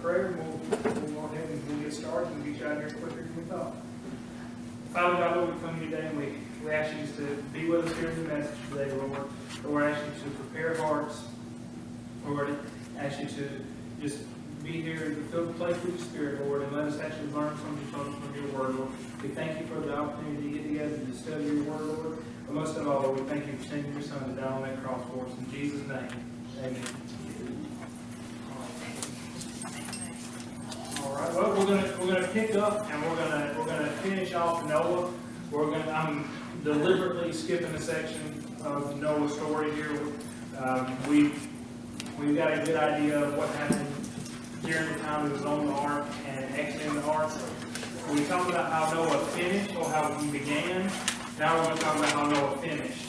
prayer, and we'll go ahead and we'll get started and get you out here quicker than we thought. Father God, Lord, we come to you today and we ask you to be with us here in the message today, Lord. Lord, I ask you to prepare hearts. Lord, I ask you to just be here and fill the place with your Spirit, Lord, and let us actually learn something from your word, Lord. We thank you for the opportunity to get together and to study your word, Lord. But most of all, Lord, we thank you for sending your Son to die on that cross for us. In Jesus' name, amen. All right. Well, we're gonna pick up and we're gonna finish off Noah. I'm deliberately skipping a section of Noah's story here. We've got a good idea of what happened during the time he was on the ark and exiting the ark. We talked about how Noah finished or how he began. Now we're going to talk about how Noah finished.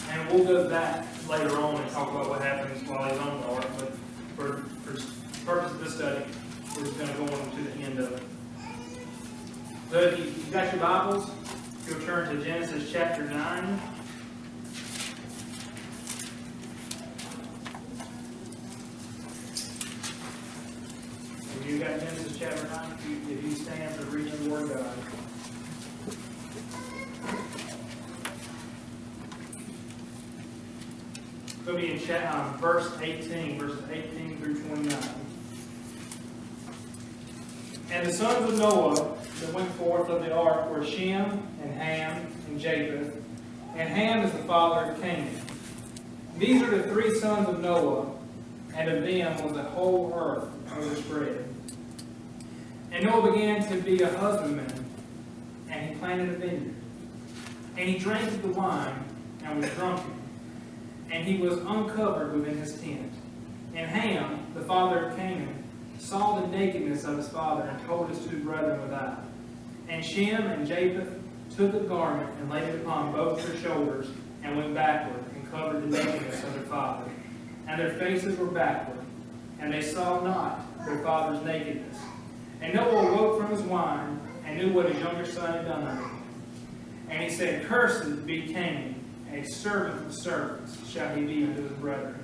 And we'll go back later on and talk about what happens while he's on the ark. But for the purpose of this study, we're just going to go on to the end of it. So if you've got your Bibles, you'll turn to Genesis chapter 9. If you've got Genesis chapter 9, if you stand for reading the Word of God. It's going to be in verse 18, verses 18 through 29. And the sons of Noah that went forth of the ark were Shem, and Ham, and Japheth. And Ham is the father of Canaan. These are the three sons of Noah, and of them was the whole earth overspread. And Noah began to be a husbandman, and he planted a vineyard. And he drank of the wine, and was drunken. And he was uncovered within his tent. And Ham, the father of Canaan, saw the nakedness of his father, and told his two brethren without. And Shem and Japheth took a garment, and laid it upon both their shoulders, and went backward, and covered the nakedness of their father. And their faces were backward, and they saw not their father's nakedness. And Noah awoke from his wine, and knew what his younger son had done unto him. And he said, Cursed be Canaan, a servant of servants shall he be unto his brethren.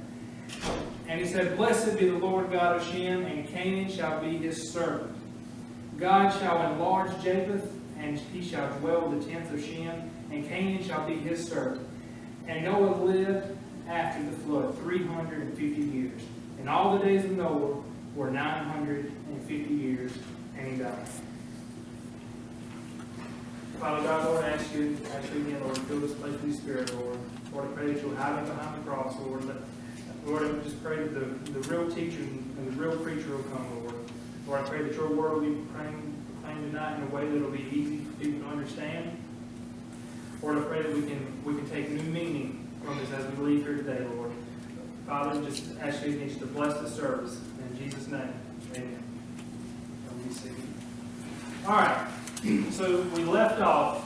And he said, Blessed be the Lord God of Shem, and Canaan shall be his servant. God shall enlarge Japheth, and he shall dwell in the tents of Shem, and Canaan shall be his servant. And Noah lived after the flood 350 years. And all the days of Noah were 950 years, and he died. Father God, Lord, I ask you again, Lord, to fill this place with your Spirit, Lord. Lord, I pray that you'll hide me behind the cross, Lord. Lord, I just pray that the real teacher and the real preacher will come, Lord. Lord, I pray that your word will be proclaimed tonight in a way that will be easy for people to understand. Lord, I pray that we can take new meaning from this as we leave here today, Lord. Father, just ask you to bless the service. In Jesus' name, amen. Let me see. All right. So we left off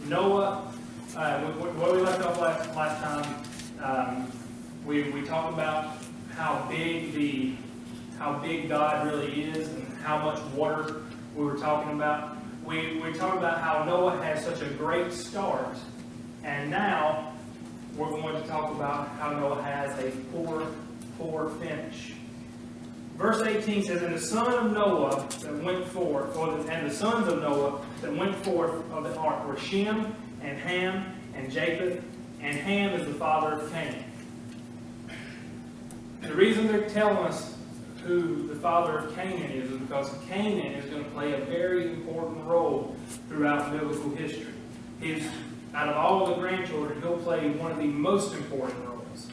Noah. What we left off last time, we talked about how big God really is and how much water we were talking about. We talked about how Noah had such a great start, and now we're going to talk about how Noah has a poor finish. Verse 18 says, And the son of Noah that went forth, and the sons of Noah that went forth of the ark were Shem, and Ham, and Japheth, and Ham is the father of Canaan. The reason they're telling us who the father of Canaan is because Canaan is going to play a very important role throughout biblical history. Out of all the grandchildren, he'll play one of the most important roles.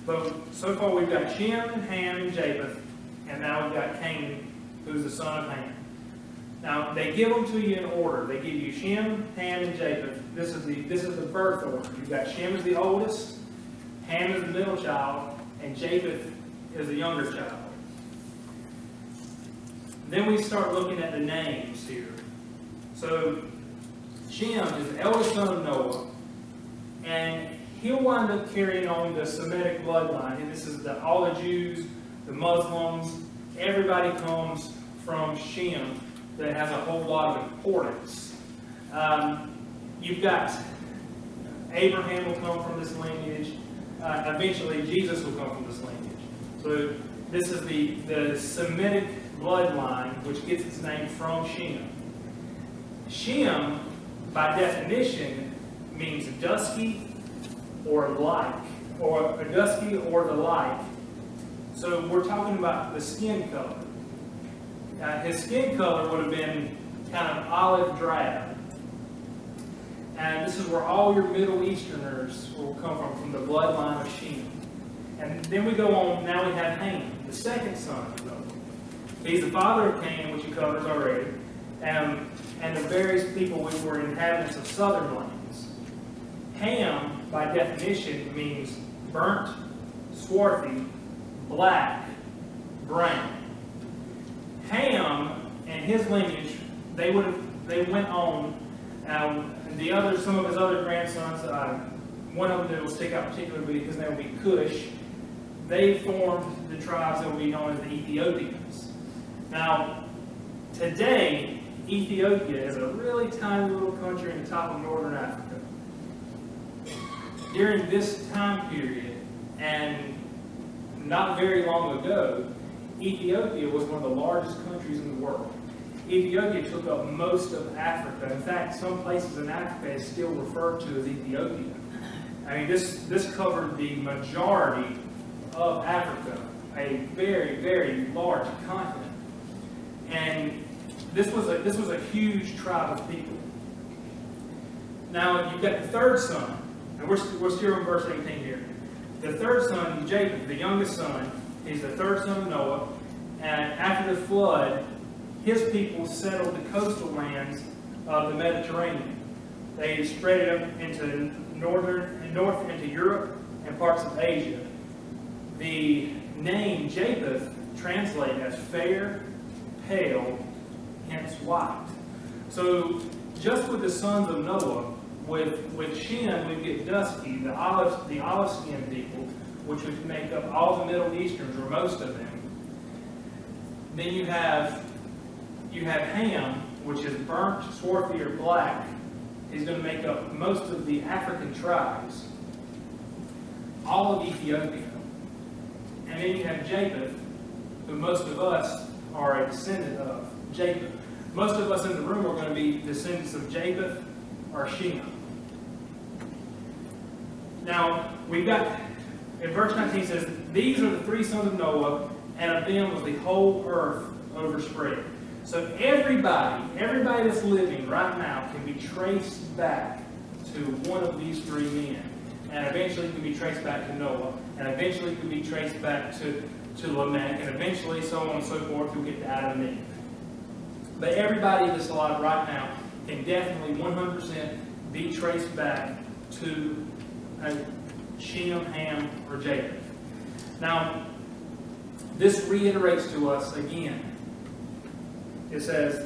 But so far we've got Shem and Ham and Japheth, and now we've got Canaan, who's the son of Ham. Now they give them to you in order. They give you Shem, Ham, and Japheth. This is the birth order. You've got Shem as the oldest, Ham is the middle child, and Japheth is the younger child. Then we start looking at the names here. So Shem is the eldest son of Noah, and he'll wind up carrying on the Semitic bloodline. And this is all the Jews, the Muslims, everybody comes from Shem that has a whole lot of importance. You've got Abraham will come from this lineage. Eventually, Jesus will come from this lineage. So This is the Semitic bloodline, which gets its name from Shem. Shem, by definition, means dusky or like, or dusky or the like. So we're talking about the skin color. His skin color would have been kind of olive drab. And this is where all your Middle Easterners will come from the bloodline of Shem. And then we go on, now we have Ham, the second son of Noah. He's the father of Canaan, which he covers already, and the various people which were inhabitants of southern lands. Ham, by definition, means burnt, swarthy, black, brown. Ham and his lineage, they went on. Some of his other grandsons, one of them that will stick out particularly, his name will be Cush. They formed the tribes that will be known as the Ethiopians. Now, today, Ethiopia is a really tiny little country in the top of northern Africa. During this time period, and not very long ago, Ethiopia was one of the largest countries in the world. Ethiopia took up most of Africa. In fact, some places in Africa is still referred to as Ethiopia. I mean, this covered the majority of Africa, a very, very large continent. And this was a huge tribe of people. Now, you've got the third son, and we're still in verse 18 here. The third son, Japheth, the youngest son, he's the third son of Noah, and after the flood, his people settled the coastal lands of the Mediterranean. They spread it up into north into Europe and parts of Asia. The name Japheth translated as fair, pale, hence white. So just with the sons of Noah, with Shem we get dusky, the olive-skinned people, which would make up all the Middle Easterns, or most of them. Then you have Ham, which is burnt, swarthy, or black. He's going to make up most of the African tribes, all of Ethiopia. And then you have Japheth, who most of us are a descendant of. Japheth. Most of us in the room are going to be descendants of Japheth or Shem. Now, we've got, in verse 19 says, these are the three sons of Noah, and of them was the whole earth overspread. So everybody that's living right now can be traced back to one of these three men. And eventually can be traced back to Noah. And eventually can be traced back to Lamech. And eventually, so on and so forth, you'll get to Adam and Eve. But everybody that's alive right now can definitely 100% be traced back to Shem, Ham, or Japheth. Now, this reiterates to us again. It says,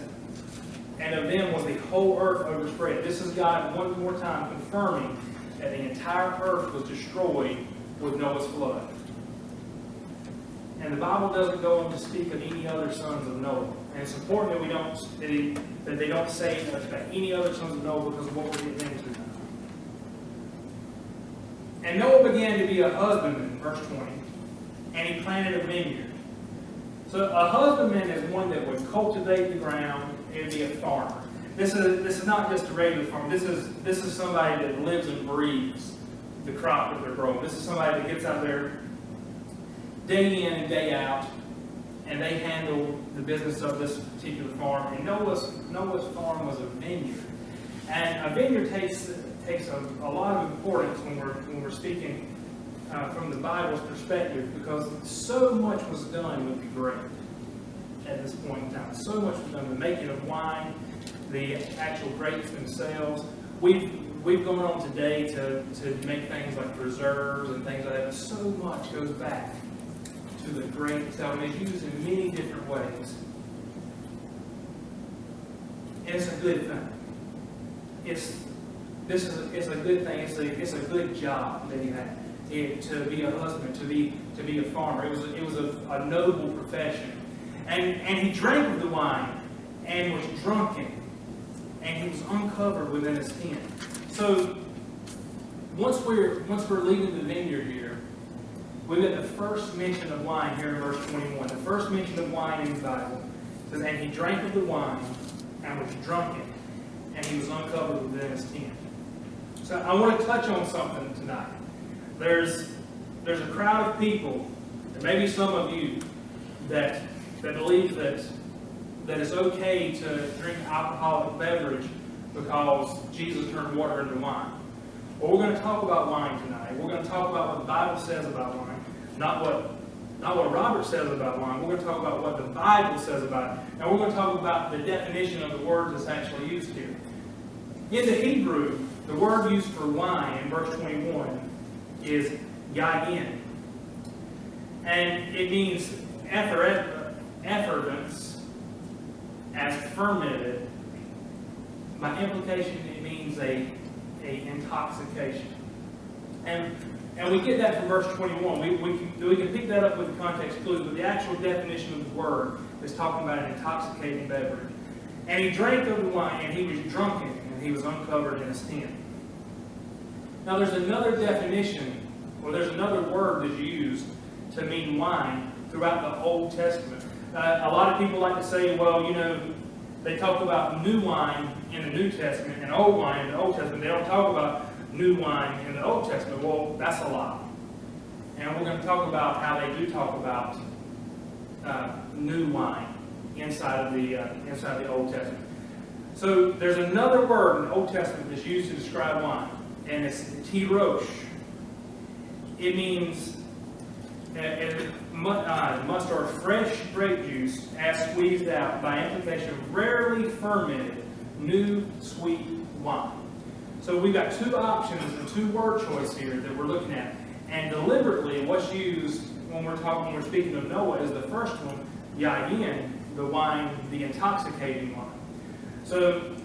and of them was the whole earth overspread. This is God one more time confirming that the entire earth was destroyed with Noah's flood. And the Bible doesn't go on to speak of any other sons of Noah. And it's important that they don't say about any other sons of Noah because of what we're getting into now. And Noah began to be a husbandman, verse 20, and he planted a vineyard. So a husbandman is one that would cultivate the ground and be a farmer. This is not just a regular farmer. This is somebody that lives and breathes the crop that they're growing. This is somebody that gets out there day in and day out, and they handle the business of this particular farm. And Noah's farm was a vineyard, and a vineyard takes a lot of importance when we're speaking from the Bible's perspective, because so much was done with the grape at this point in time. So much was done, the making of wine, the actual grapes themselves. We've gone on today to make things like preserves and things like that. But so much goes back to the grape itself, and it's used in many different ways. And it's a good thing. It's a good thing. It's a good job that he had. To be a husband, to be a farmer. It was a noble profession. And he drank of the wine and was drunken. And he was uncovered within his tent. So once we're leaving the vineyard here, we get the first mention of wine here in verse 21. The first mention of wine in the Bible. It says, and he drank of the wine and was drunken, and he was uncovered within his tent. So I want to touch on something tonight. There's a crowd of people, and maybe some of you, that believe that it's okay to drink alcoholic beverage because Jesus turned water into wine. Well, we're going to talk about wine tonight. We're going to talk about what the Bible says about wine, not what Robert says about wine. We're going to talk about what the Bible says about it. And we're going to talk about the definition of the word that's actually used here. In the Hebrew, the word used for wine in verse 21 is yayin. And it means effervescence as fermented. By implication, it means a intoxication. And we get that from verse 21. We can pick that up with the context clues, but the actual definition of the word is talking about an intoxicating beverage. And he drank of the wine, and he was drunken, and he was uncovered in his tent. Now there's another definition, or there's another word that's used to mean wine throughout the Old Testament. A lot of people like to say, well, they talk about new wine in the New Testament and old wine in the Old Testament. They don't talk about new wine in the Old Testament. Well, that's a lie. And we're going to talk about how they do talk about new wine inside of the Old Testament. So there's another word in the Old Testament that's used to describe wine, and it's tirosh. It means must or fresh grape juice as squeezed out, by implication rarely fermented, new sweet wine. So we've got two options and two word choice here that we're looking at. And deliberately, what's used when we're speaking of Noah is the first one, yayin, the wine, the intoxicating wine. So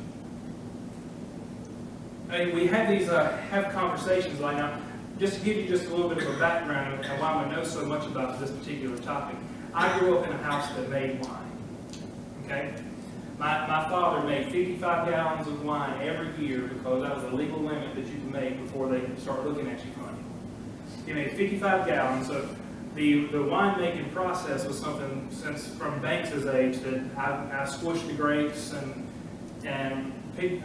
we have these have conversations like now. Just to give you just a little bit of a background of why I know so much about this particular topic. I grew up in a house that made wine. Okay? My father made 55 gallons of wine every year because that was a legal limit that you could make before they start looking at you funny. He made 55 gallons. So the winemaking process was something since from Banks's age that I squished the grapes and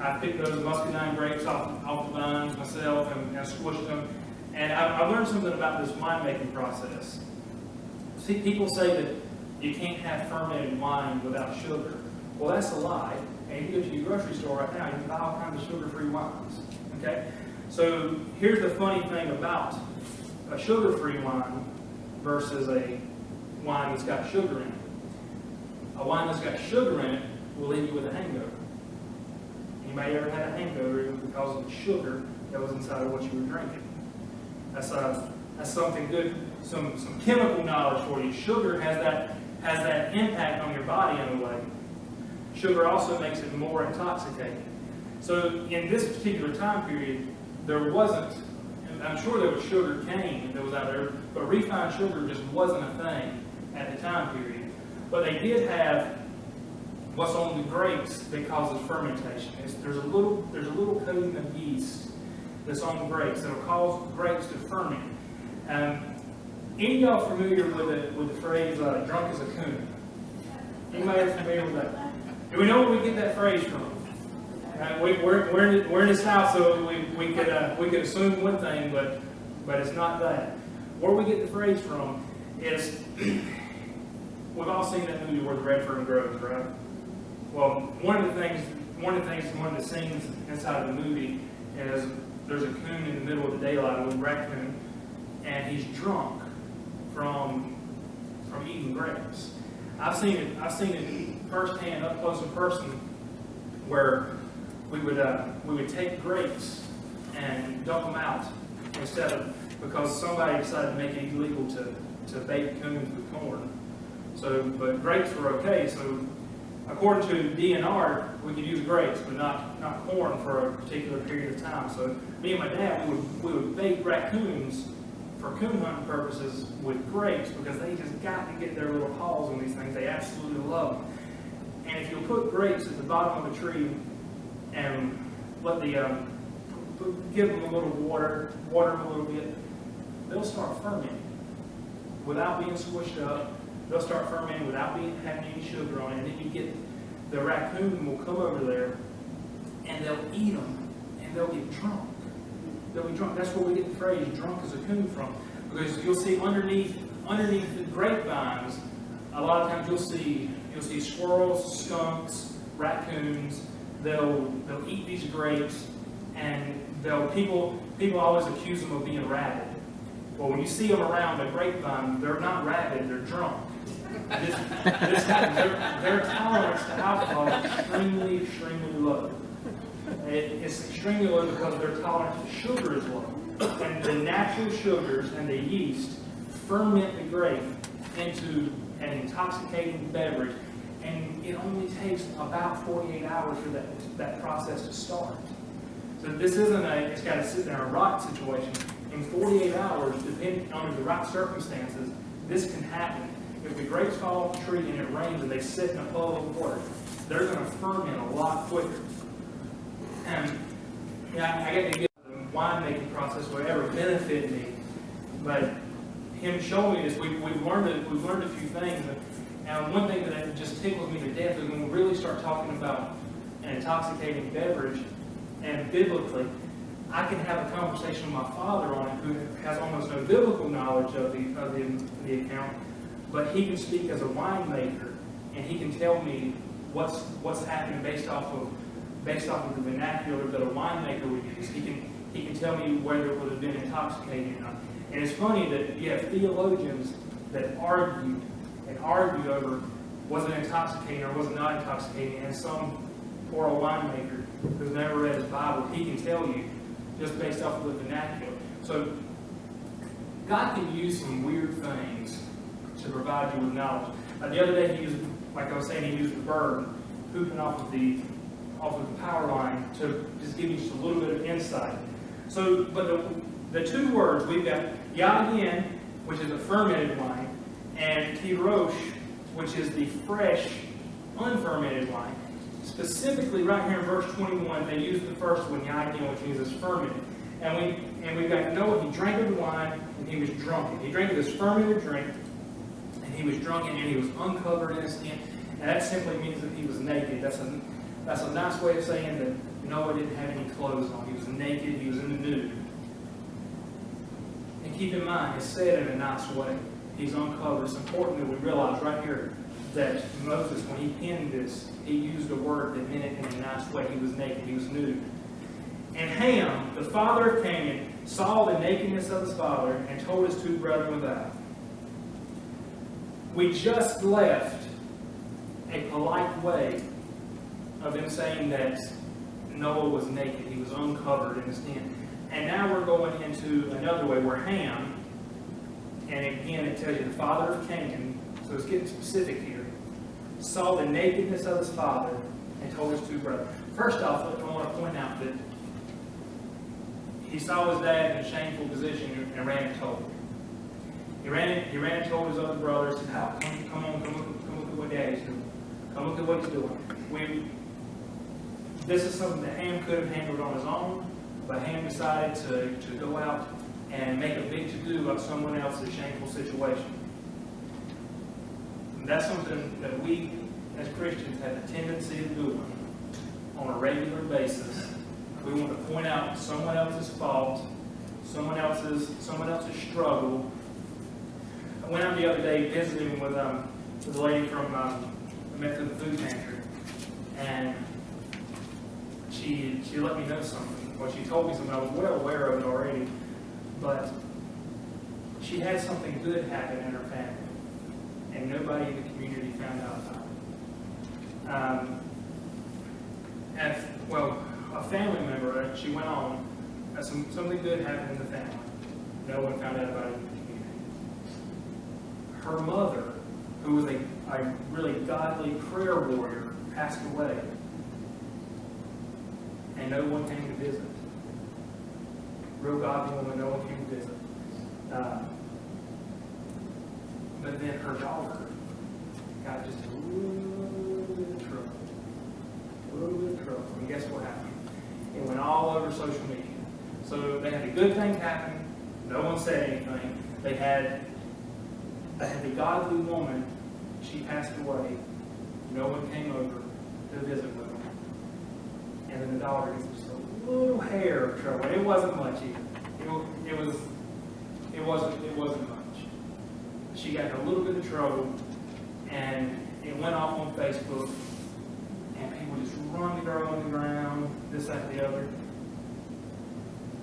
I picked those muscadine grapes off the vines myself and squished them. And I learned something about this winemaking process. See, people say that you can't have fermented wine without sugar. Well, that's a lie. And you go to your grocery store right now, you can buy all kinds of sugar-free wines. Okay? So here's the funny thing about a sugar-free wine versus a wine that's got sugar in it. A wine that's got sugar in it will leave you with a hangover. Anybody ever had a hangover because of the sugar that was inside of what you were drinking? That's something good, some chemical knowledge for you. Sugar has that impact on your body in a way. Sugar also makes it more intoxicating. So in this particular time period, there wasn't, and I'm sure there was sugar cane that was out there, but refined sugar just wasn't a thing at the time period. But they did have what's on the grapes that causes fermentation. There's a little coating of yeast that's on the grapes that will cause grapes to ferment. Any of y'all familiar with the phrase "drunk as a coon"? Anybody familiar with that? Do we know where we get that phrase from? We're in this house, so we could assume one thing, but it's not that. Where we get the phrase from is we've all seen that movie where the red fern grows, right? Well, one of the scenes inside of the movie is there's a coon in the middle of the daylight, a little raccoon, and he's drunk from eating grapes. I've seen it firsthand, up close and personal, where we would take grapes and dump them out because somebody decided to make it illegal to bake coons with corn. So, but grapes were okay. So, according to DNR, we could use grapes, but not corn for a particular period of time. So, me and my dad, we would bake raccoons for coon hunting purposes with grapes because they just got to get their little paws on these things. They absolutely love them. And if you'll put grapes at the bottom of a tree and give them a little water them a little bit, they'll start fermenting. without being squished up. They'll start fermenting without having any sugar on it. And then you get the raccoon will come over there and they'll eat them and they'll get drunk. They'll be drunk. That's where we get the phrase "drunk as a coon" from. Because you'll see underneath the grapevines, a lot of times you'll see squirrels, skunks, raccoons. They'll eat these grapes, and people always accuse them of being rabid. Well, when you see them around the grapevine, they're not rabid, they're drunk. This happens. Their tolerance to alcohol is extremely, extremely low. It's extremely low because their tolerance to sugar is low. And the natural sugars and the yeast ferment the grape into an intoxicating beverage, and it only takes about 48 hours for that process to start. So this isn't it's got to sit there and rot situation. In 48 hours, depending on the right circumstances, this can happen. If the grapes fall off the tree and it rains and they sit in a puddle of water, they're going to ferment a lot quicker. And I get to get the winemaking process whatever benefited me, but him showing me this, we've learned a few things. And one thing that just tickles me to death is when we really start talking about an intoxicating beverage, and biblically, I can have a conversation with my father on it, who has almost no biblical knowledge of the account, but he can speak as a winemaker, and he can tell me what's happening based off of the vernacular that a winemaker would use. He can tell me whether it would have been intoxicating or not. And it's funny that you have theologians that argued over was it intoxicating or was it not intoxicating, and some poor old winemaker who's never read his Bible, he can tell you just based off of the vernacular. So God can use some weird things to provide you with knowledge. The other day, like I was saying, he used the bird pooping off of the power line to just give you just a little bit of insight. So, but the two words we've got Yadin, which is a fermented wine, and Tirosh, which is the fresh, unfermented wine. Specifically, right here in verse 21, they use the first one, Yadin, which means it's fermented. And we've got Noah. He drank of the wine and he was drunken. He drank of this fermented drink, and he was drunken and he was uncovered in his skin. And that simply means that he was naked. That's a nice way of saying that Noah didn't have any clothes on. He was naked. He was in the nude. And keep in mind, it's said in a nice way. He's uncovered. It's important that we realize right here that Moses, when he penned this, he used a word that meant it in a nice way. He was naked. He was nude. And Ham, the father of Canaan, saw the nakedness of his father and told his two brethren without. We just left a polite way of them saying that Noah was naked. He was uncovered in his tent. And now we're going into another way where Ham, and again it tells you the father of Canaan, so it's getting specific here, saw the nakedness of his father and told his two brothers. First off, I want to point out that he saw his dad in a shameful position and ran and told him. He ran and told his other brothers, come on, come look at what Daddy's doing. Come look at what he's doing. This is something that Ham could have handled on his own, but Ham decided to go out and make a big to-do of someone else's shameful situation. And that's something that we, as Christians, have a tendency of doing on a regular basis. We want to point out someone else's fault, someone else's struggle. I went out the other day visiting with a lady from I met through the food pantry, and she let me know something. Well, she told me something I was well aware of it already, but she had something good happen in her family, and nobody in the community found out about it. A family member, she went on, something good happened in the family. No one found out about it in the community. Her mother, who was a really godly prayer warrior, passed away. And no one came to visit. Real godly woman, no one came to visit. But then her daughter got just a little bit of trouble. And guess what happened? It went all over social media. So they had a good thing happen. No one said anything. They had And the godly woman, she passed away. No one came over to visit with them. And then the daughter gets just a little hair of trouble. It wasn't much either. It wasn't much. She got in a little bit of trouble, and it went off on Facebook, and people just run the girl on the ground, this, that, and the other.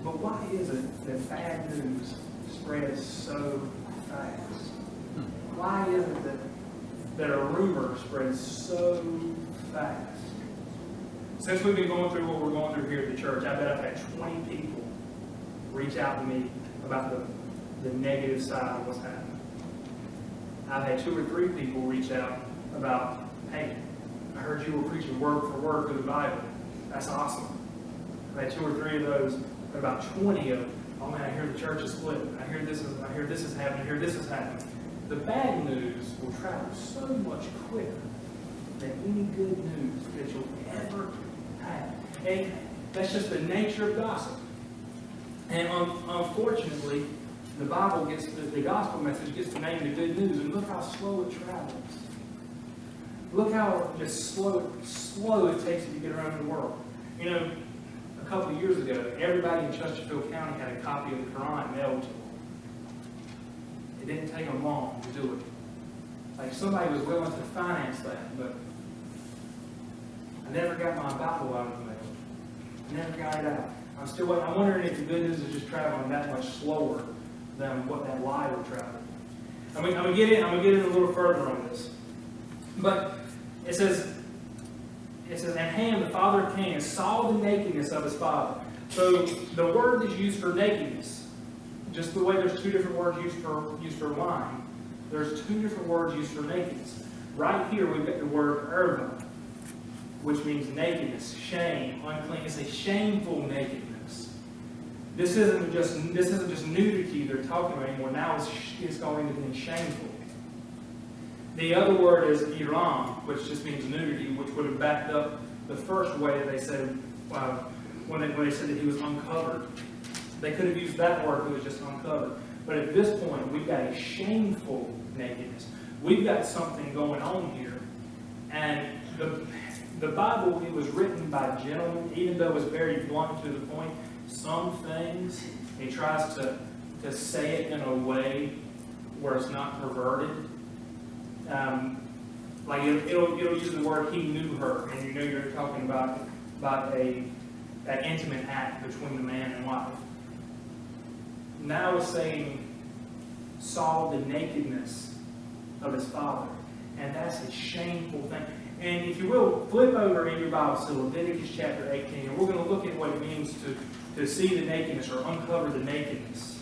But why is it that bad news spreads so fast? Why is it that a rumor spreads so fast? Since we've been going through what we're going through here at the church, I bet I've had 20 people reach out to me about the negative side of what's happening. I've had 2 or 3 people reach out about, hey, I heard you were preaching word for word through the Bible. That's awesome. I've had 2 or 3 of those, but about 20 of them, oh man, I hear the church is split. I hear this is happening. I hear this is happening. The bad news will travel so much quicker than any good news that you'll ever have. And that's just the nature of gossip. And unfortunately, the Bible the gospel message gets to name the good news, and look how slow it travels. Look how just slow it takes to get around the world. You know, a couple of years ago, everybody in Chesterfield County had a copy of the Quran mailed to them. It didn't take them long to do it. Like somebody was willing to finance that, but I never got my Bible out of the mail. I never got it out. I'm still waiting. I'm wondering if the good news is just traveling that much slower than what that lie will travel. I'm gonna get in a little further on this. But it says, and Ham, the father of Canaan, saw the nakedness of his father. So the word that's used for nakedness, just the way there's 2 different words used for lying, there's 2 different words used for nakedness. Right here we've got the word erva, which means nakedness, shame, unclean. It's a shameful nakedness. This isn't just nudity they're talking about anymore. Now it's going to be shameful. The other word is iram, which just means nudity, which would have backed up the first way that they said when they said that he was uncovered. They could have used that word if it was just uncovered. But at this point, we've got a shameful nakedness. We've got something going on here. And the Bible, it was written by gentlemen, even though it was very blunt to the point. Some things, he tries to say it in a way where it's not perverted. Like it'll use the word "he knew her," and you know you're talking about that intimate act between the man and wife. Now it's saying saw the nakedness of his father, and that's a shameful thing. And if you will, flip over in your Bible to Leviticus chapter 18, and we're going to look at what it means to see the nakedness or uncover the nakedness.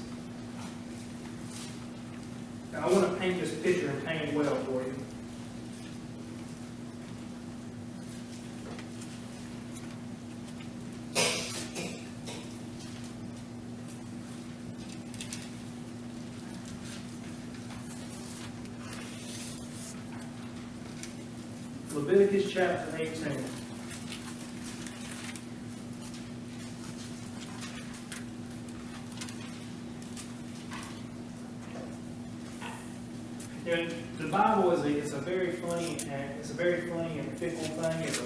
Now, I want to paint this picture and paint it well for you. Leviticus chapter 18. You know, the Bible is a very funny and fickle thing. It's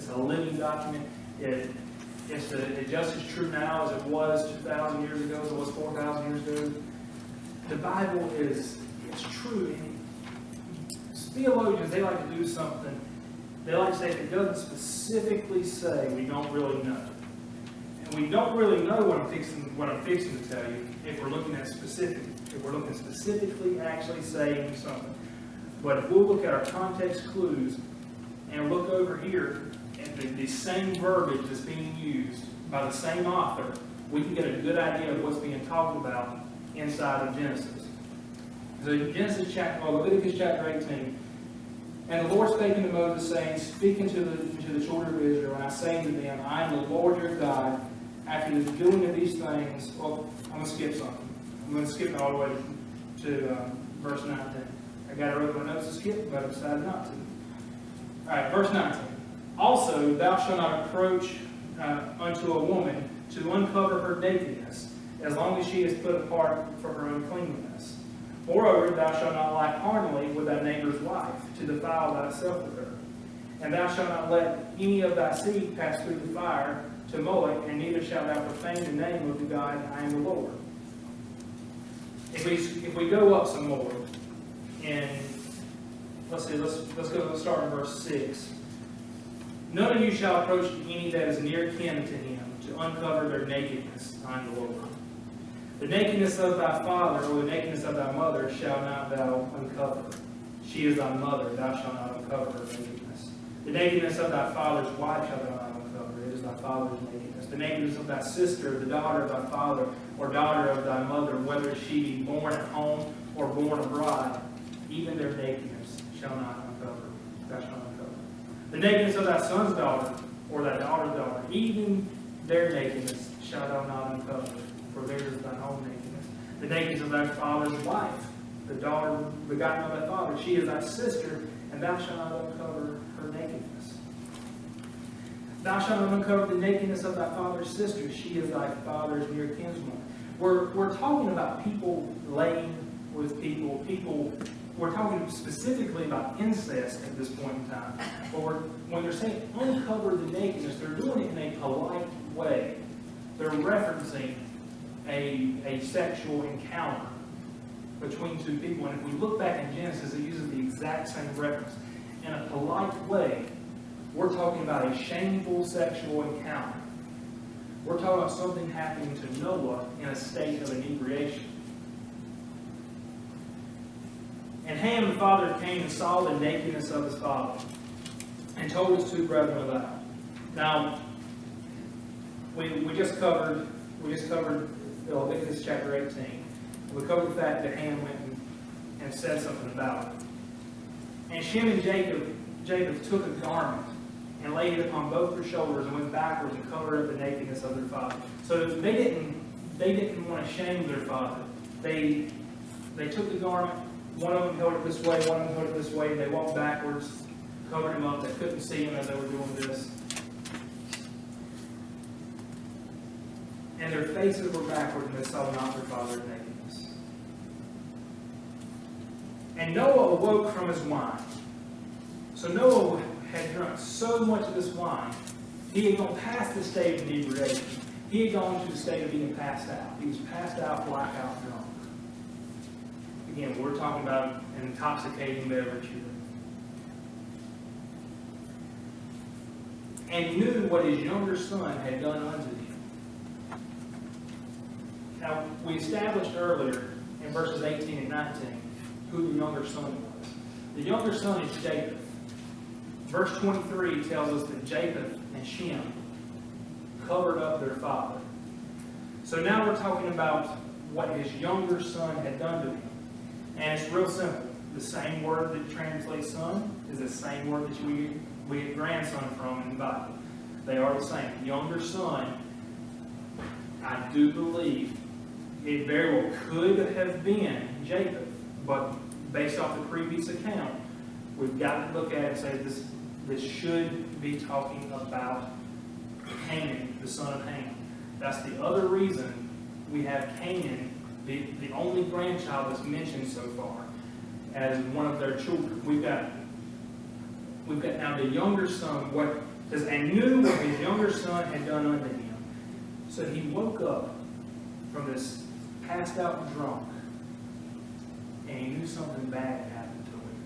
a living document. It's just as true now as it was 2,000 years ago, as it was 4,000 years ago. The Bible it's true. And theologians, they like to do something. They like to say if it doesn't specifically say, we don't really know. And we don't really know what I'm fixing to tell you if we're looking at specific. If we're looking specifically actually saying something. But if we'll look at our context clues and look over here at the same verbiage that's being used by the same author, we can get a good idea of what's being talked about inside of Genesis. So Leviticus chapter 18. And the Lord spake unto Moses, saying, Speak unto the children of Israel, and I say unto them, I am the Lord your God. After the doing of these things, well, I'm going to skip something. I'm going to skip all the way to verse 19. I got to write my notes to skip, but I decided not to. All right, verse 19. Also, thou shalt not approach unto a woman to uncover her nakedness, as long as she is put apart for her uncleanness. Moreover, thou shalt not lie carnally with thy neighbor's wife, to defile thyself with her. And thou shalt not let any of thy seed pass through the fire to Moloch, and neither shalt thou profane the name of the God, I am the Lord. If we go up some more, and let's start in verse 6. None of you shall approach any that is near kin to him, to uncover their nakedness, I am the Lord. The nakedness of thy father, or the nakedness of thy mother, shall not thou uncover. She is thy mother, thou shalt not uncover her nakedness. The nakedness of thy father's wife shalt thou not uncover, it is thy father's nakedness. The nakedness of thy sister, the daughter of thy father, or daughter of thy mother, whether she be born at home or born abroad, even their nakedness shall not uncover, thou shalt not uncover. The nakedness of thy son's daughter, or thy daughter's daughter, even their nakedness shalt thou not uncover, for theirs is thine own nakedness. The nakedness of thy father's wife, the daughter begotten of thy father, she is thy sister, and thou shalt not uncover her nakedness. Thou shalt not uncover the nakedness of thy father's sister, she is thy father's near kinswoman. We're talking about people laying with people. We're talking specifically about incest at this point in time. But when they're saying uncover the nakedness, they're doing it in a polite way. They're referencing a sexual encounter between two people. And if we look back in Genesis, it uses the exact same reference. In a polite way, we're talking about a shameful sexual encounter. We're talking about something happening to Noah in a state of inebriation. And Ham, the father of Canaan, saw the nakedness of his father, and told his two brethren aloud. Now, we just covered Leviticus chapter 18. We covered the fact that Ham went and said something about it. And Shem and Japheth took a garment and laid it upon both their shoulders and went backwards and covered up the nakedness of their father. So they didn't want to shame their father. They took the garment. One of them held it this way, one of them held it this way, and they walked backwards, covered him up. They couldn't see him as they were doing this. And their faces were backward, and they saw not their father's nakedness. And Noah awoke from his wine. So Noah had drunk so much of this wine, he had gone past the state of inebriation. He had gone to the state of being passed out. He was passed out, blackout, drunk. Again, we're talking about an intoxicating beverage here. And knew what his younger son had done unto him. Now, we established earlier in verses 18 and 19 who the younger son was. The younger son is Japheth. Verse 23 tells us that Japheth and Shem covered up their father. So now we're talking about what his younger son had done to him. And it's real simple. The same word that translates son is the same word that we get grandson from in the Bible. They are the same. Younger son, I do believe it very well could have been Japheth, but based off the previous account, we've got to look at it and say this should be talking about Canaan, the son of Ham. That's the other reason we have Canaan, the only grandchild that's mentioned so far, as one of their children. We've got now the younger son, and knew what his younger son had done unto him. So he woke up from this passed out and drunk, and he knew something bad had happened to him.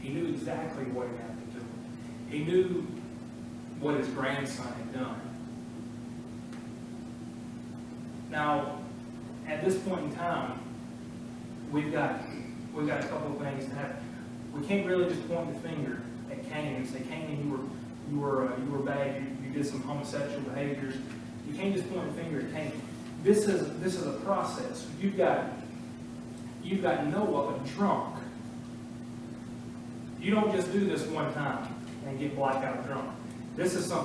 He knew exactly what had happened to him. He knew what his grandson had done. Now, at this point in time, we've got a couple of things to happen. We can't really just point the finger at Canaan and say, Canaan, you were bad. You did some homosexual behaviors. You can't just point the finger at Canaan. This is a process. You've got Noah, a drunk. You don't just do this one time and get blackout drunk. This is a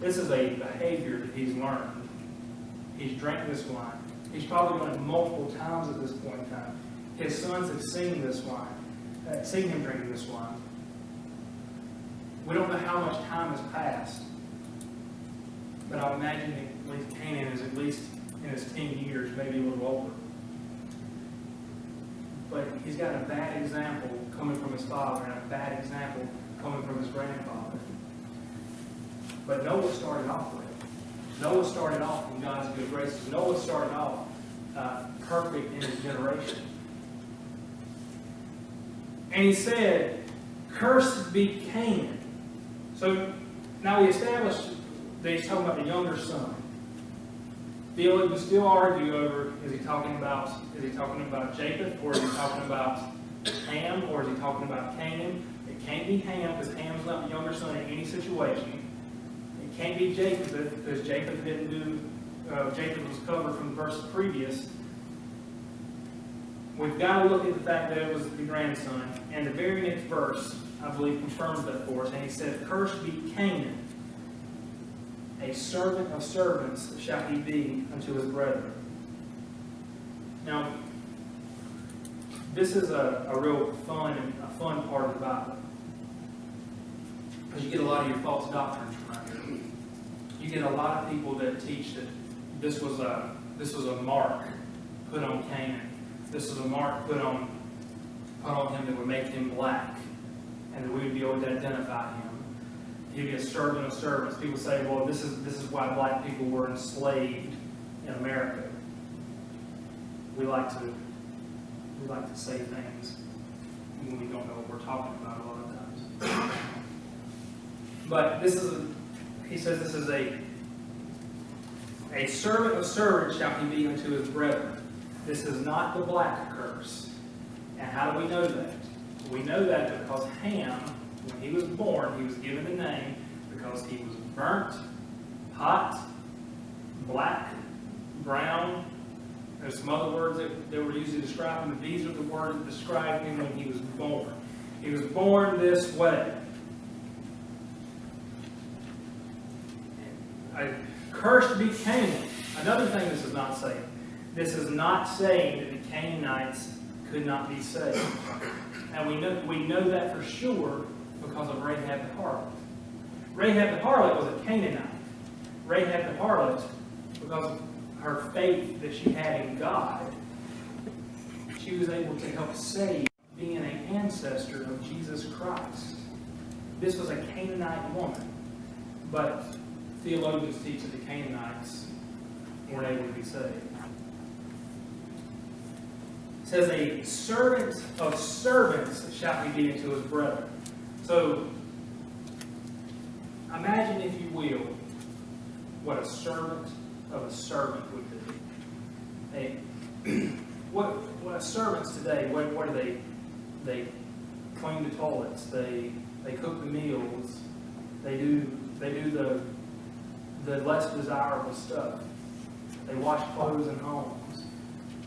behavior that he's learned. He's drank this wine. He's probably done it multiple times at this point in time. His sons have seen this wine, seen him drinking this wine. We don't know how much time has passed, but I imagine at least Canaan is at least in his teen years, maybe a little older. but he's got a bad example coming from his father and a bad example coming from his grandfather. But Noah started off with it. Noah started off in God's good graces. Noah started off perfect in his generation. And he said, "Cursed be Canaan." So now we established that he's talking about the younger son. Theologians still argue over, is he talking about Japheth, or is he talking about Ham, or is he talking about Canaan? It can't be Ham, because Ham's not the younger son in any situation. It can't be Japheth, because Japheth didn't do, Japheth was covered from the verse previous. We've got to look at the fact that it was the grandson. And the very next verse, I believe, confirms that for us. And he said, "Cursed be Canaan. A servant of servants shall he be unto his brethren." Now, this is a real fun part of the Bible, because you get a lot of your false doctrines from out here. You get a lot of people that teach that this was a mark put on Canaan. This was a mark put on him that would make him black, and that we would be able to identify him. He'd be a servant of servants. People say, well, this is why black people were enslaved in America. We like to say things when we don't know what we're talking about a lot of times. But he says this is a servant of servants shall he be unto his brethren. This is not the black curse. And how do we know that? We know that because Ham, when he was born, he was given a name because he was burnt, hot, black, brown. There's some other words that were used to describe him, but these are the words that described him when he was born. He was born this way. Cursed be Canaan. Another thing this is not saying. This is not saying that the Canaanites could not be saved. And we know that for sure because of Rahab the harlot. Rahab the harlot was a Canaanite. Rahab the harlot, because of her faith that she had in God, she was able to help save, being an ancestor of Jesus Christ. This was a Canaanite woman, but theologians teach that the Canaanites weren't able to be saved. It says, "A servant of servants shall he be unto his brethren." So, imagine, if you will, what a servant of a servant would do. What servants today, what do they? They clean the toilets. They cook the meals. They do the less desirable stuff. They wash clothes in homes.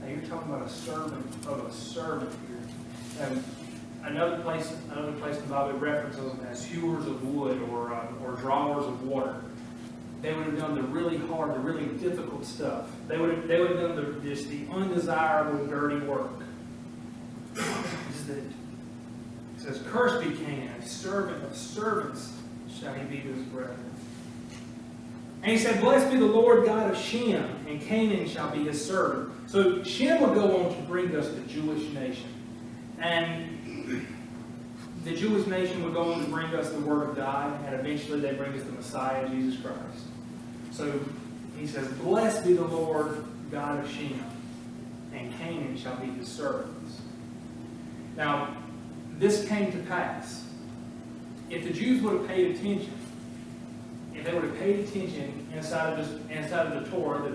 Now you're talking about a servant of a servant here. And another place in the Bible references them as hewers of wood or drawers of water. They would have done the really hard, the really difficult stuff. They would have done just the undesirable, dirty work. It says, "Cursed be Canaan, a servant of servants shall he be to his brethren." And he said, "Blessed be the Lord God of Shem, and Canaan shall be his servant." So Shem would go on to bring us the Jewish nation. And the Jewish nation would go on to bring us the Word of God, and eventually they bring us the Messiah, Jesus Christ. So he says, "Blessed be the Lord God of Shem, and Canaan shall be his servants." Now, this came to pass. If the Jews would have paid attention, if they would have paid attention inside of the Torah,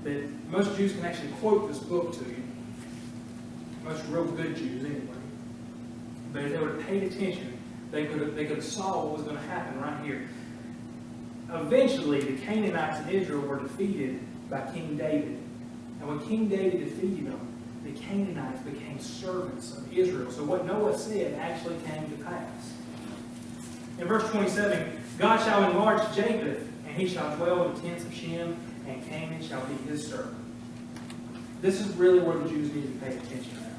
that most Jews can actually quote this book to you. Most real good Jews, anyway. But if they would have paid attention, they could have saw what was going to happen right here. Eventually, the Canaanites in Israel were defeated by King David. And when King David defeated them, the Canaanites became servants of Israel. So what Noah said actually came to pass. In verse 27, "God shall enlarge Japheth, and he shall dwell in the tents of Shem, and Canaan shall be his servant." This is really where the Jews need to pay attention at.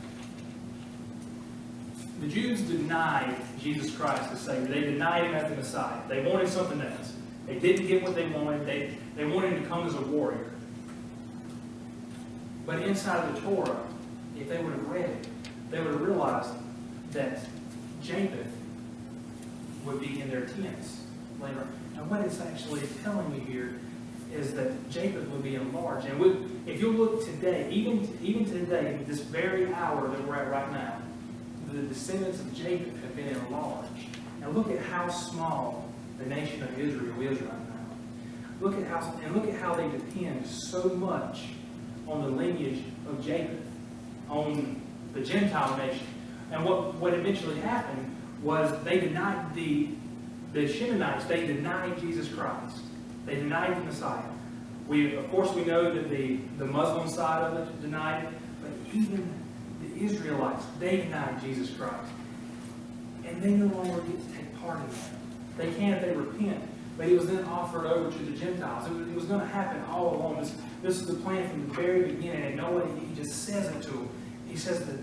The Jews denied Jesus Christ as Savior. They denied him as the Messiah. They wanted something else. They didn't get what they wanted. They wanted him to come as a warrior. But inside of the Torah, if they would have read it, they would have realized that Japheth would be in their tents later on. And what it's actually telling you here is that Japheth would be enlarged. And if you look today, even today, this very hour that we're at right now, the descendants of Japheth have been enlarged. And look at how small the nation of Israel is right now. Look at how they depend so much on the lineage of Japheth, on the Gentile nation. And what eventually happened was they denied the Shemonites, they denied Jesus Christ. They denied the Messiah. Of course, we know that the Muslim side of it denied it, but even the Israelites, they denied Jesus Christ. And they no longer get to take part in that. They can if they repent, but it was then offered over to the Gentiles. It was going to happen all along. This is the plan from the very beginning, and nobody, he just says it to them. He says that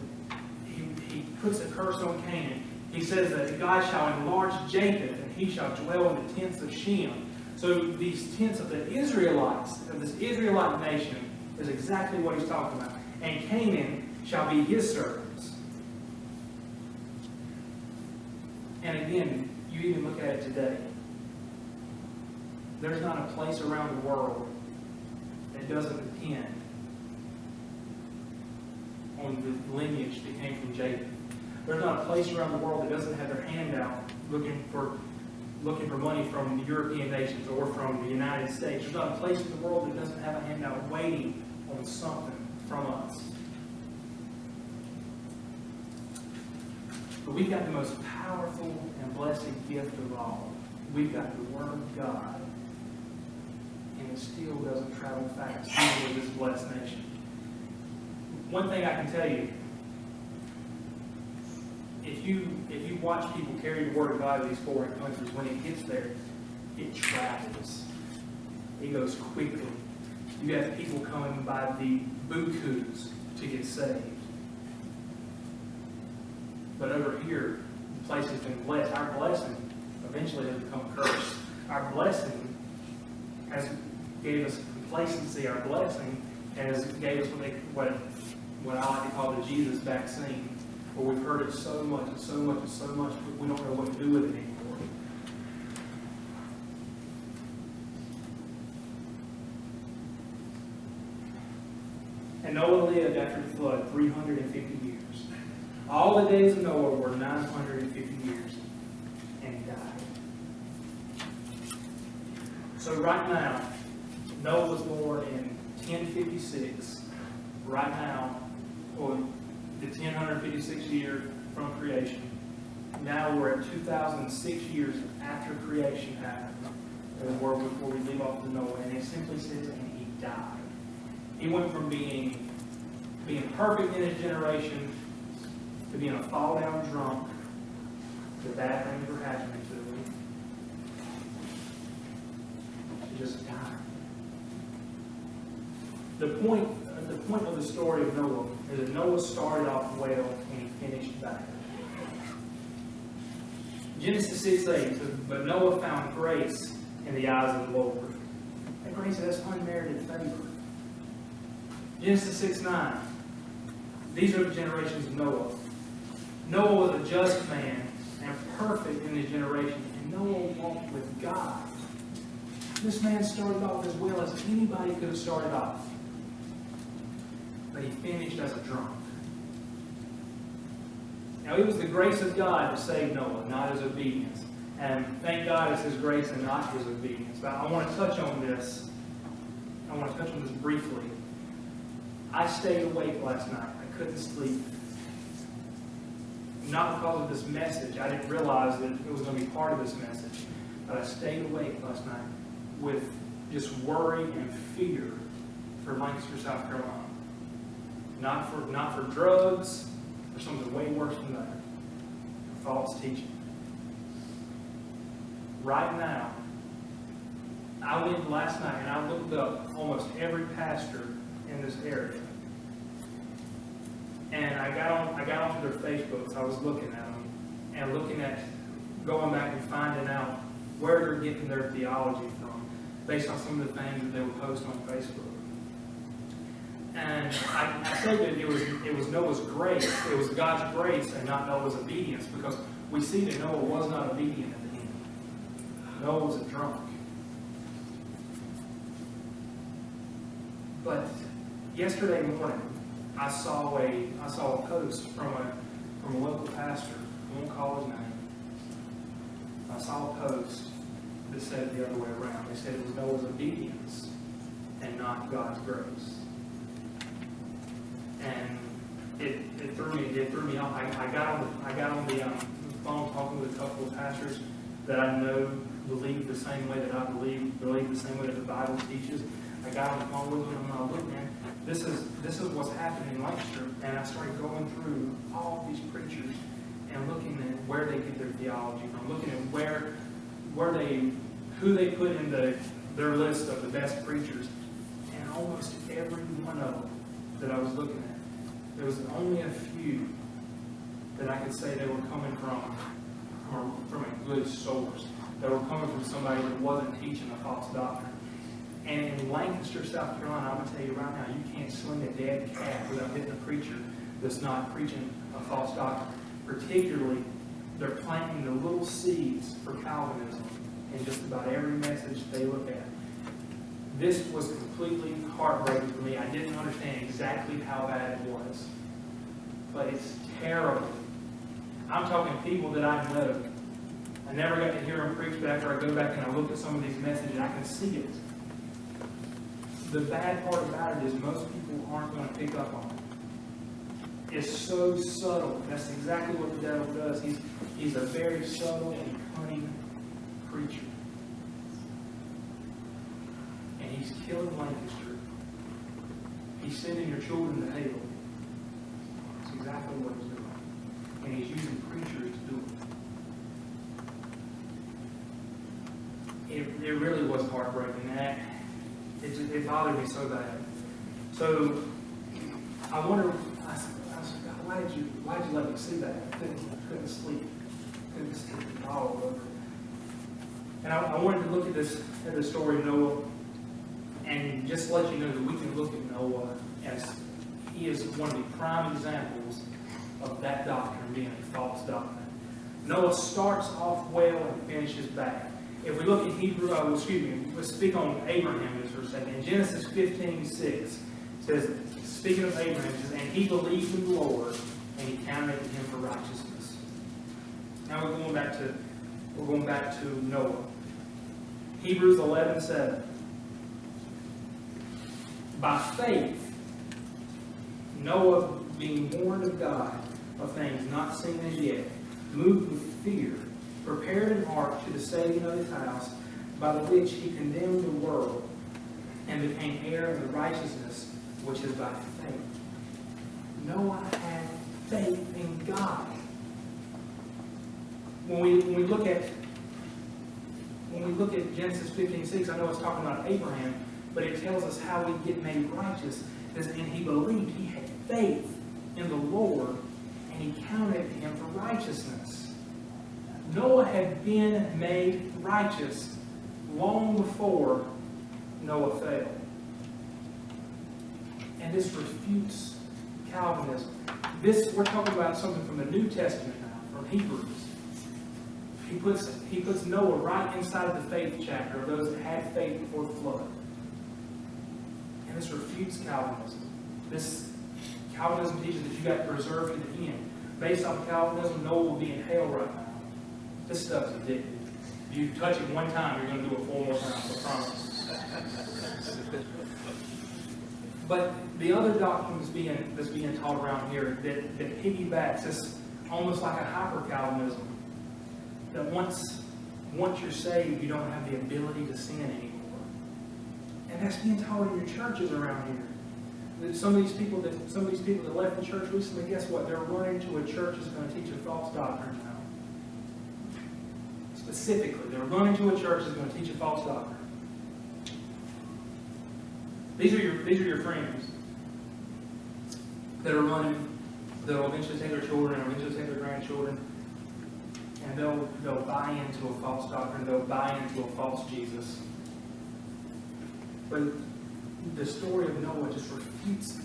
he puts a curse on Canaan. He says that God shall enlarge Japheth, and he shall dwell in the tents of Shem. So these tents of the Israelites, of this Israelite nation, is exactly what he's talking about. And Canaan shall be his servants. And again, you even look at it today. There's not a place around the world that doesn't depend on the lineage that came from Japheth. There's not a place around the world that doesn't have their hand out looking for money from the European nations or from the United States. There's not a place in the world that doesn't have a handout waiting on something from us. But we've got the most powerful and blessed gift of all. We've got the Word of God. And it still doesn't travel fast even with this blessed nation. One thing I can tell you, if you watch people carry the Word of God to these foreign countries, when it gets there, it travels. It goes quickly. You have people coming by the bukus to get saved. But over here, the place has been blessed. Our blessing eventually has become cursed. Our blessing has gave us complacency. Our blessing has gave us what I like to call the Jesus vaccine. Where we've heard it so much and so much and so much, we don't know what to do with it anymore. And Noah lived after the flood 350 years. All the days of Noah were 950 years, and he died. So right now, Noah was born in 1056. Right now, or the 1056 year from creation. Now we're at 2006 years after creation happened, before we leave off to Noah, and it simply says, and he died. He went from being perfect in his generation to being a fall-down drunk. The bad things were happening to him. He just died. The point of the story of Noah is that Noah started off well and he finished bad. Genesis 6:8 says, but Noah found grace in the eyes of the Lord. That grace is unmerited favor. Genesis 6:9. These are the generations of Noah. Noah was a just man and perfect in his generation, and Noah walked with God. This man started off as well as anybody could have started off. But he finished as a drunk. Now, it was the grace of God that saved Noah, not his obedience. And thank God it's his grace and not his obedience. But I want to touch on this. I want to touch on this briefly. I stayed awake last night. I couldn't sleep. Not because of this message. I didn't realize that it was going to be part of this message. But I stayed awake last night with just worry and fear for Lancaster, South Carolina. Not for drugs, or something way worse than that. For false teaching. Right now, I went last night and I looked up almost every pastor in this area. And I got onto their Facebooks. I was looking at them and going back and finding out where they're getting their theology from based on some of the things that they would post on Facebook. And And I say that it was Noah's grace, it was God's grace and not Noah's obedience, because we see that Noah was not obedient at the end. Noah was a drunk. But yesterday morning, I saw a post from a local pastor. I won't call his name. I saw a post that said the other way around. They said it was Noah's obedience and not God's grace. And it threw me off. I got on the phone talking with a couple of pastors that I know believe the same way that I believe the same way that the Bible teaches. I got on the phone with them and I'm like, look, man, this is what's happening in Lancaster. And I started going through all these preachers and looking at where they get their theology from, looking at who they put in their list of the best preachers. And almost every one of them that I was looking at, there was only a few that I could say they were coming from a good source. They were coming from somebody that wasn't teaching a false doctrine. And in Lancaster, South Carolina, I'm going to tell you right now, you can't sling a dead cat without hitting a preacher that's not preaching a false doctrine. Particularly, they're planting the little seeds for Calvinism in just about every message they look at. This was completely heartbreaking for me. I didn't understand exactly how bad it was. But it's terrible. I'm talking people that I know. I never got to hear them preach, but after I go back and I look at some of these messages, I can see it. The bad part about it is most people aren't going to pick up on it. It's so subtle. That's exactly what the devil does. He's a very subtle and cunning creature. And he's killing Lancaster. He's sending your children to hell. That's exactly what he's doing. And he's using preachers to do it. It really was heartbreaking. It bothered me so bad. So I wonder, I said, God, why did you let me see that? I couldn't sleep. Couldn't sleep at all over. And I wanted to look at the story of Noah and just let you know that we can look at Noah as he is one of the prime examples of that doctrine being a false doctrine. Noah starts off well and finishes bad. If we look at let's speak on Abraham just for a second. In Genesis 15:6, it says, speaking of Abraham, it says, and he believed in the Lord, and he counted him for righteousness. Now we're going back to Noah. Hebrews 11:7. By faith, Noah, being warned of God of things not seen as yet, moved with fear, prepared an ark to the saving of his house, by the which he condemned the world, and became heir of the righteousness which is by faith. Noah had faith in God. When we look at Genesis 15:6, I know it's talking about Abraham, but it tells us how we get made righteous. And he believed, he had faith in the Lord, and he counted him for righteousness. Noah had been made righteous long before Noah failed. And this refutes Calvinism. We're talking about something from the New Testament now, from Hebrews. He puts Noah right inside of the faith chapter of those that had faith before the flood. And this refutes Calvinism. Calvinism teaches that you got preserved to the end. Based on Calvinism, Noah will be in hell right now. This stuff's addictive. If you touch it one time, you're going to do it 4 more times, I promise. But the other doctrine that's being taught around here that piggybacks is almost like a hyper-Calvinism. That once you're saved, you don't have the ability to sin anymore. And that's being taught in your churches around here. Some of these people that left the church recently, guess what? They're running to a church that's going to teach a false doctrine now. Specifically, they're running to a church that's going to teach a false doctrine. These are your friends that are running. They'll eventually take their children, or eventually take their grandchildren, and they'll buy into a false doctrine. They'll buy into a false Jesus. But the story of Noah just refutes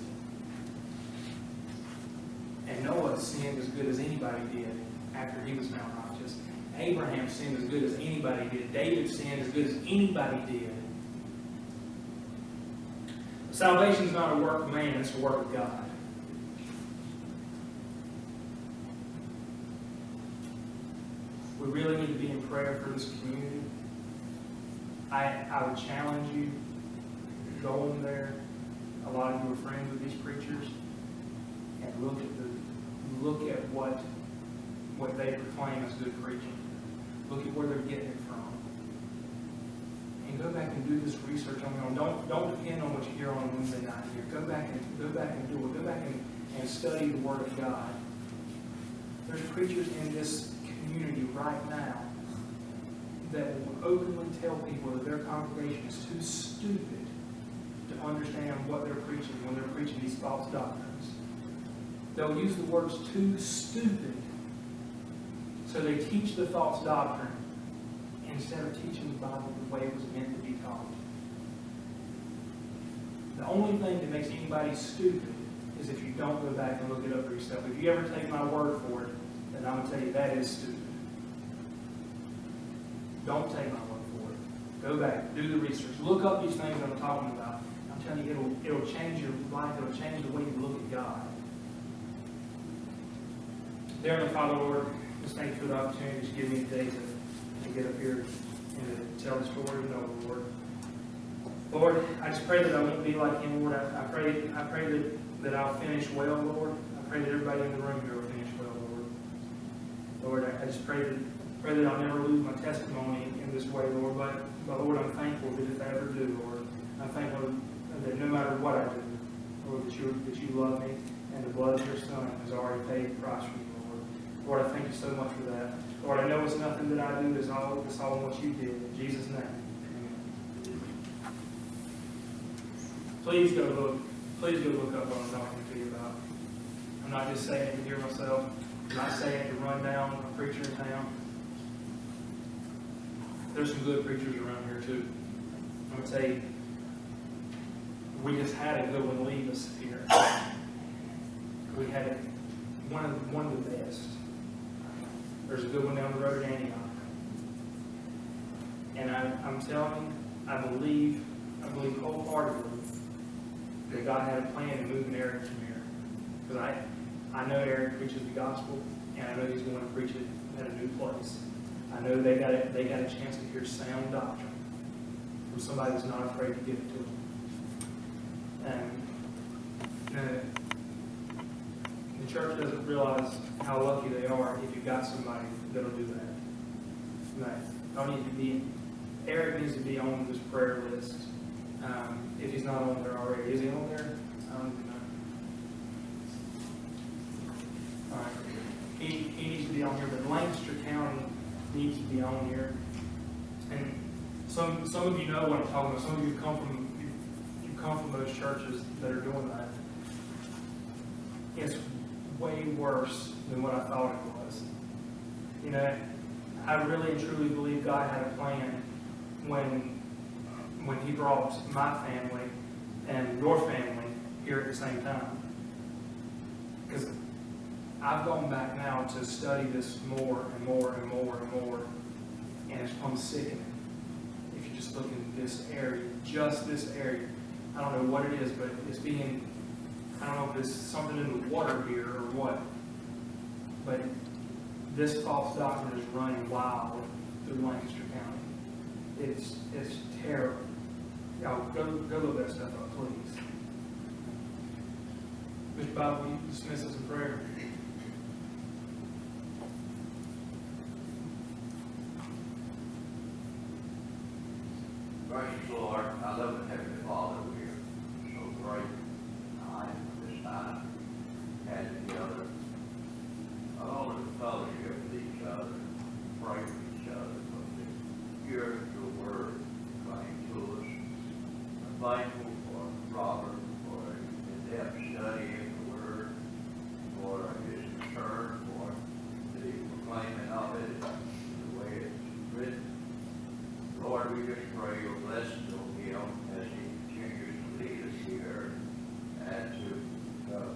Noah sinned as good as anybody did after he was found righteous. Abraham sinned as good as anybody did. David sinned as good as anybody did. Salvation is not a work of man, it's a work of God. We really need to be in prayer for this community. I would challenge you, go in there. A lot of you are friends with these preachers, and look at what they proclaim as good preaching. Look at where they're getting it from. And go back and do this research on your own. Don't depend on what you hear on Wednesday night here. Go back and do it. Go back and study the Word of God. There's preachers in this community right now that will openly tell people that their congregation is too stupid to understand what they're preaching when they're preaching these false doctrines. They'll use the words too stupid. So they teach the false doctrine instead of teaching the Bible the way it was meant to be taught. The only thing that makes anybody stupid is if you don't go back and look it up for yourself. If you ever take my word for it, then I'm going to tell you that is stupid. Don't take my word for it. Go back, do the research. Look up these things I'm talking about. I'm telling you, it'll change your life. It'll change the way you look at God. Dear Heavenly Father, Lord, just thank you for the opportunity to give me today to get up here and to tell the story of Noah, Lord. Lord, I just pray that I won't be like him, Lord. I pray that I'll finish well, Lord. I pray that everybody in the room here will finish well, Lord. Lord, I just pray that I'll never lose my testimony in this way, Lord. But Lord, I'm thankful that if I ever do, Lord, I'm thankful that no matter what I do, Lord, that you love me, and the blood of your Son has already paid the price for me, Lord. Lord, I thank you so much for that. Lord, I know it's nothing that I do. It's all in what you did. In Jesus' name, amen. Please go look up what I'm talking to you about. I'm not just saying it to hear myself. I'm not saying it to run down a preacher in town. There's some good preachers around here too. I'm going to tell you, we just had a good one leave us here. We had one of the best. There's a good one down the road at Antioch. And I'm telling you, I believe wholeheartedly that God had a plan to move Eric from here. Because I know Eric preaches the gospel, and I know he's going to preach it at a new place. I know they got a chance to hear sound doctrine from somebody that's not afraid to give it to them. And the church doesn't realize how lucky they are if you've got somebody that'll do that. Eric needs to be on this prayer list. If he's not on there already. Is he on there? I don't even know. All right. He needs to be on here, but Lancaster County needs to be on here. And some of you know what I'm talking about. Some of you come from those churches that are doing that. It's way worse than what I thought it was. You know, I really and truly believe God had a plan when He brought my family and your family here at the same time. Because I've gone back now to study this more and more and more and more, and it's become sickening. If you just look in this area, just this area, I don't know what it is, but it's being, I don't know if it's something in the water here or what, but this false doctrine is running wild through Lancaster County. It's terrible. Y'all, go look that stuff up, please. Mr. Bob, will you dismiss us in prayer? Gracious Lord, I love the Heavenly Father. We are so grateful for this time and together. All of the fellowship with each other, pray for each other, for hear your word coming to us. I'm thankful for Robert for his in-depth study of the word, for his concern for the proclaiming of it, the way it's written. Lord, we just pray your blessings on him as he continues to lead us here and to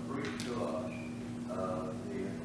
preach to us the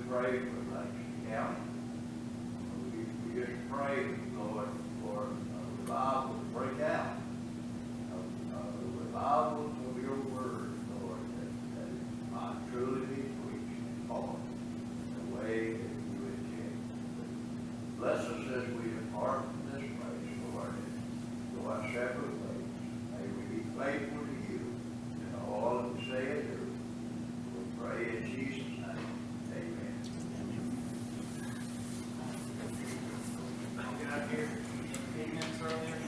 pray for Lexington County. We just pray, Lord, for revival to break out. Revival of your word, Lord, that it might truly be preached and taught the way that you intend. Bless us as we depart from this place, Lord, and go our separate ways. May we be faithful to you in all that we say and do. We pray in Jesus' name. Amen. I'll get out here 8 minutes earlier.